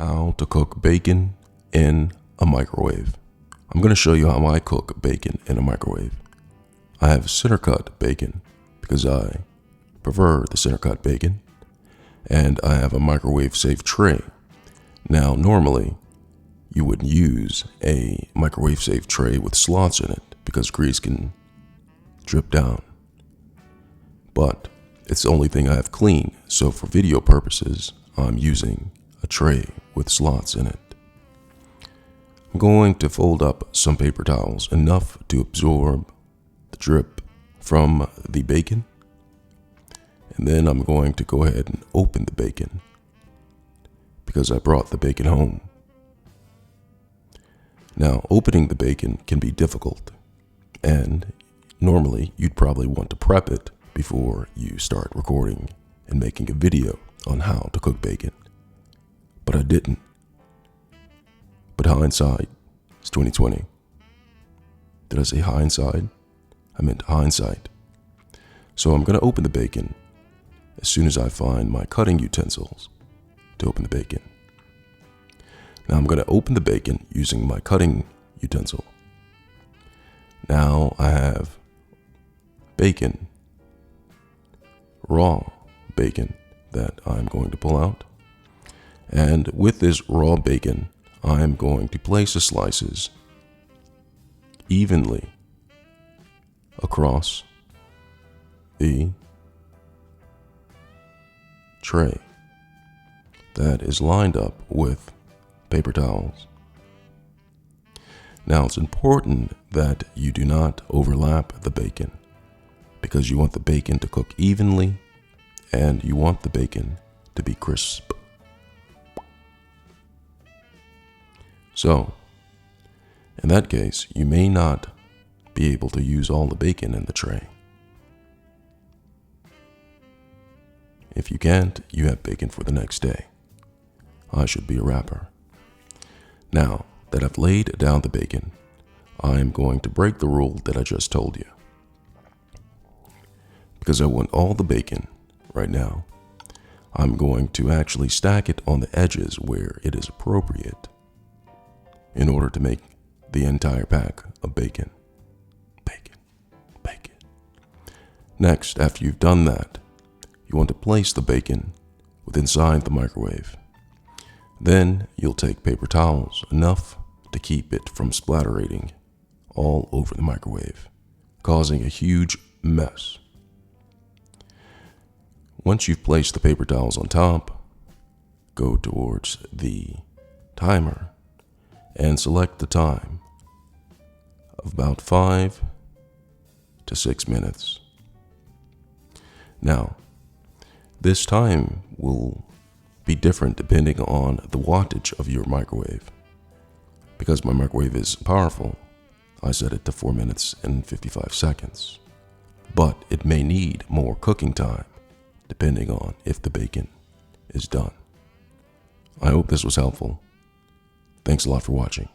How to cook bacon in a microwave. I'm going to show you how I cook bacon in a microwave. I have center cut bacon because I prefer the center cut bacon, and I have a microwave safe tray. Now normally you wouldn't use a microwave safe tray with slots in it because grease can drip down, but it's the only thing I have clean, so for video purposes I'm using a tray with slots in it. I'm going to fold up some paper towels, enough to absorb the drip from the bacon, and then I'm going to go ahead and open the bacon because I brought the bacon home. Now, opening the bacon can be difficult, and normally you'd probably want to prep it before you start recording and making a video on how to cook bacon, but I didn't. But hindsight is 2020. Did I say hindsight? I meant hindsight. So I'm going to open the bacon as soon as I find my cutting utensils to open the bacon. Now I'm going to open the bacon using my cutting utensil. Now I have bacon, raw bacon, that I'm going to pull out. And with this raw bacon, I'm going to place the slices evenly across the tray that is lined up with paper towels. Now it's important that you do not overlap the bacon because you want the bacon to cook evenly and you want the bacon to be crisp. So, in that case, you may not be able to use all the bacon in the tray. If you can't, you have bacon for the next day. I should be a rapper. Now that I've laid down the bacon, I'm going to break the rule that I just told you. Because I want all the bacon right now, I'm going to actually stack it on the edges where it is appropriate in order to make the entire pack of bacon. Bacon. Next, after you've done that, you want to place the bacon within inside the microwave. Then you'll take paper towels, enough to keep it from splattering all over the microwave, causing a huge mess. Once you've placed the paper towels on top, go towards the timer and select the time of about 5 to 6 minutes. Now, this time will be different depending on the wattage of your microwave. Because my microwave is powerful, I set it to 4 minutes and 55 seconds. But it may need more cooking time depending on if the bacon is done. I hope this was helpful. Thanks a lot for watching.